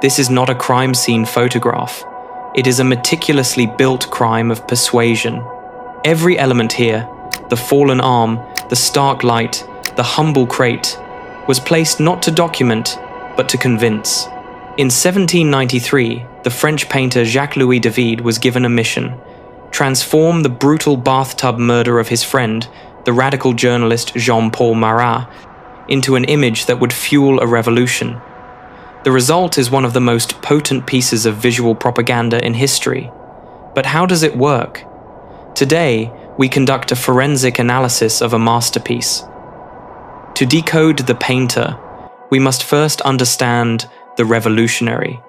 This is not a crime scene photograph. It is a meticulously built crime of persuasion. Every element here, the fallen arm, the stark light, the humble crate, was placed not to document, but to convince. In 1793, the French painter Jacques-Louis David was given a mission: transform the brutal bathtub murder of his friend, the radical journalist Jean-Paul Marat, into an image that would fuel a revolution. The result is one of the most potent pieces of visual propaganda in history. But how does it work? Today, we conduct a forensic analysis of a masterpiece. To decode the painter, we must first understand the revolutionary.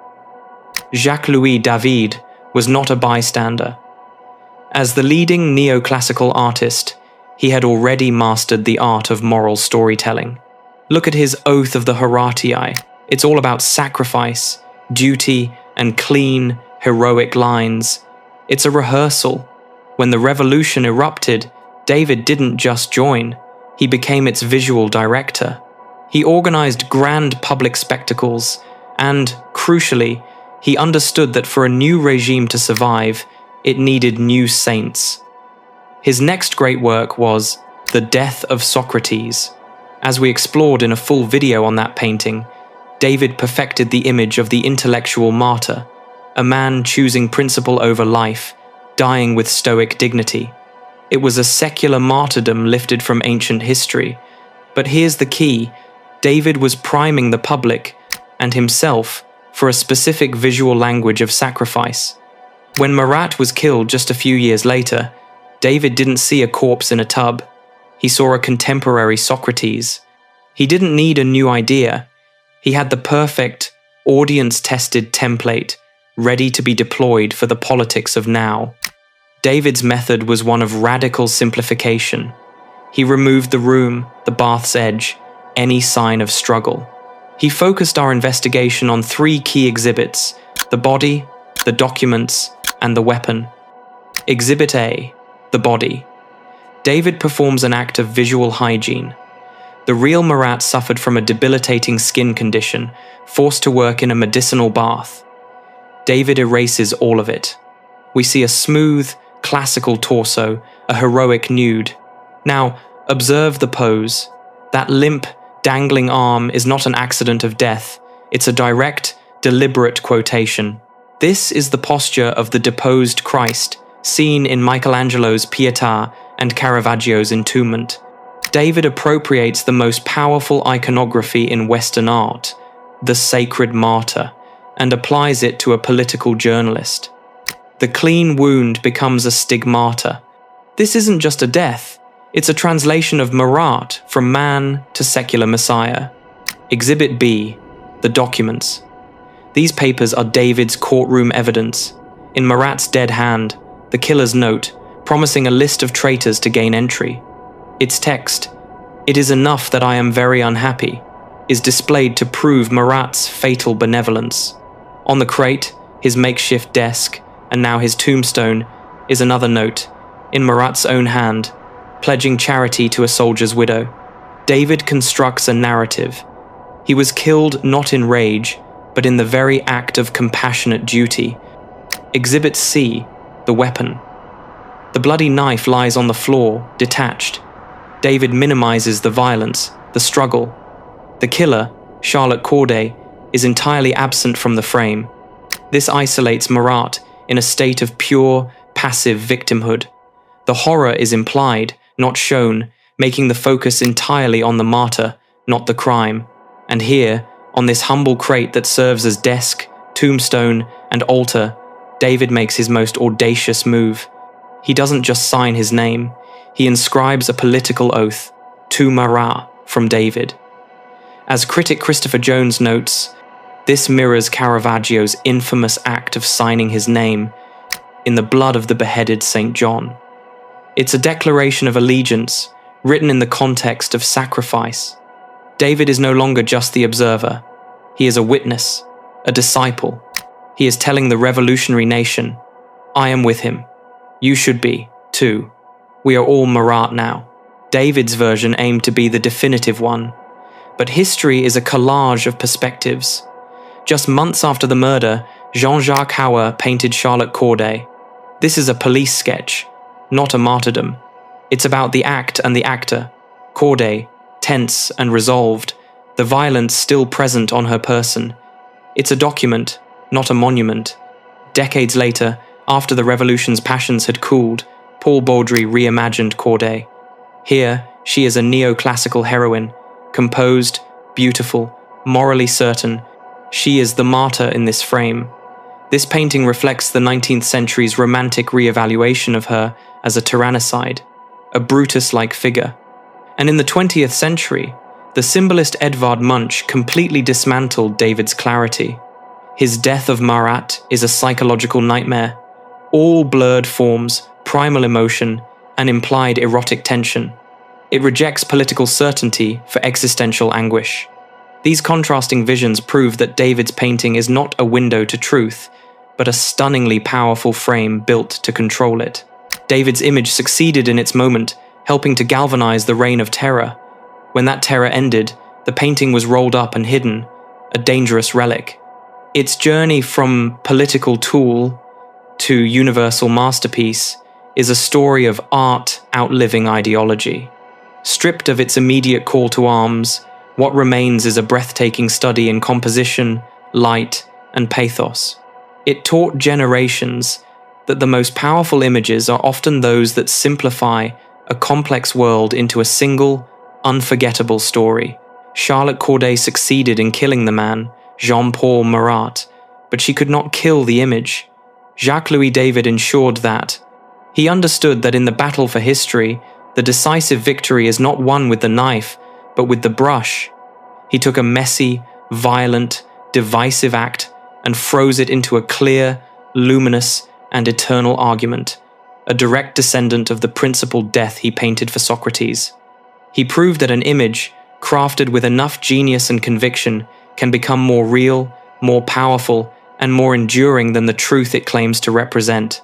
Jacques-Louis David was not a bystander. As the leading neoclassical artist, he had already mastered the art of moral storytelling. Look at his Oath of the Horatii. It's all about sacrifice, duty, and clean, heroic lines. It's a rehearsal. When the revolution erupted, David didn't just join, he became its visual director. He organized grand public spectacles, and, crucially, he understood that for a new regime to survive, it needed new saints. His next great work was The Death of Socrates. As we explored in a full video on that painting, David perfected the image of the intellectual martyr, a man choosing principle over life, dying with stoic dignity. It was a secular martyrdom lifted from ancient history. But here's the key: David was priming the public, and himself, for a specific visual language of sacrifice. When Marat was killed just a few years later, David didn't see a corpse in a tub. He saw a contemporary Socrates. He didn't need a new idea. He had the perfect, audience-tested template, ready to be deployed for the politics of now. David's method was one of radical simplification. He removed the room, the bath's edge, any sign of struggle. He focused our investigation on three key exhibits: the body, the documents, and the weapon. Exhibit A, the body. David performs an act of visual hygiene. The real Marat suffered from a debilitating skin condition, forced to work in a medicinal bath. David erases all of it. We see a smooth, classical torso, a heroic nude. Now, observe the pose. That limp, dangling arm is not an accident of death. It's a direct, deliberate quotation. This is the posture of the deposed Christ, seen in Michelangelo's Pietà and Caravaggio's Entombment. David appropriates the most powerful iconography in Western art, the sacred martyr, and applies it to a political journalist. The clean wound becomes a stigmata. This isn't just a death, it's a translation of Marat from man to secular messiah. Exhibit B, the documents. These papers are David's courtroom evidence. In Marat's dead hand, the killer's note, promising a list of traitors to gain entry. Its text, "It is enough that I am very unhappy," is displayed to prove Marat's fatal benevolence. On the crate, his makeshift desk, and now his tombstone, is another note, in Marat's own hand, pledging charity to a soldier's widow. David constructs a narrative. He was killed not in rage, but in the very act of compassionate duty. Exhibit C, the weapon. The bloody knife lies on the floor, detached. David minimizes the violence, the struggle. The killer, Charlotte Corday, is entirely absent from the frame. This isolates Marat in a state of pure, passive victimhood. The horror is implied, not shown, making the focus entirely on the martyr, not the crime. And here, on this humble crate that serves as desk, tombstone, and altar, David makes his most audacious move. He doesn't just sign his name, he inscribes a political oath, to Marat, from David. As critic Christopher Jones notes, this mirrors Caravaggio's infamous act of signing his name in the blood of the beheaded St. John. It's a declaration of allegiance, written in the context of sacrifice. David is no longer just the observer. He is a witness, a disciple. He is telling the revolutionary nation, I am with him. You should be, too. We are all Marat now. David's version aimed to be the definitive one. But history is a collage of perspectives. Just months after the murder, Jean-Jacques Hauer painted Charlotte Corday. This is a police sketch, not a martyrdom. It's about the act and the actor. Corday, tense and resolved, the violence still present on her person. It's a document, not a monument. Decades later, after the revolution's passions had cooled, Paul Baudry reimagined Corday. Here, she is a neoclassical heroine, composed, beautiful, morally certain. She is the martyr in this frame. This painting reflects the 19th century's romantic re-evaluation of her as a tyrannicide, a Brutus-like figure. And in the 20th century, the symbolist Edvard Munch completely dismantled David's clarity. His Death of Marat is a psychological nightmare. All blurred forms, primal emotion, and implied erotic tension. It rejects political certainty for existential anguish. These contrasting visions prove that David's painting is not a window to truth, but a stunningly powerful frame built to control it. David's image succeeded in its moment, helping to galvanize the reign of terror. When that terror ended, the painting was rolled up and hidden, a dangerous relic. Its journey from political tool to universal masterpiece is a story of art outliving ideology. Stripped of its immediate call to arms, what remains is a breathtaking study in composition, light, and pathos. It taught generations that the most powerful images are often those that simplify a complex world into a single, unforgettable story. Charlotte Corday succeeded in killing the man, Jean-Paul Marat, but she could not kill the image. Jacques-Louis David ensured that. He understood that in the battle for history, the decisive victory is not won with the knife, but with the brush. He took a messy, violent, divisive act and froze it into a clear, luminous, and eternal argument, a direct descendant of the principled death he painted for Socrates. He proved that an image, crafted with enough genius and conviction, can become more real, more powerful, and more enduring than the truth it claims to represent.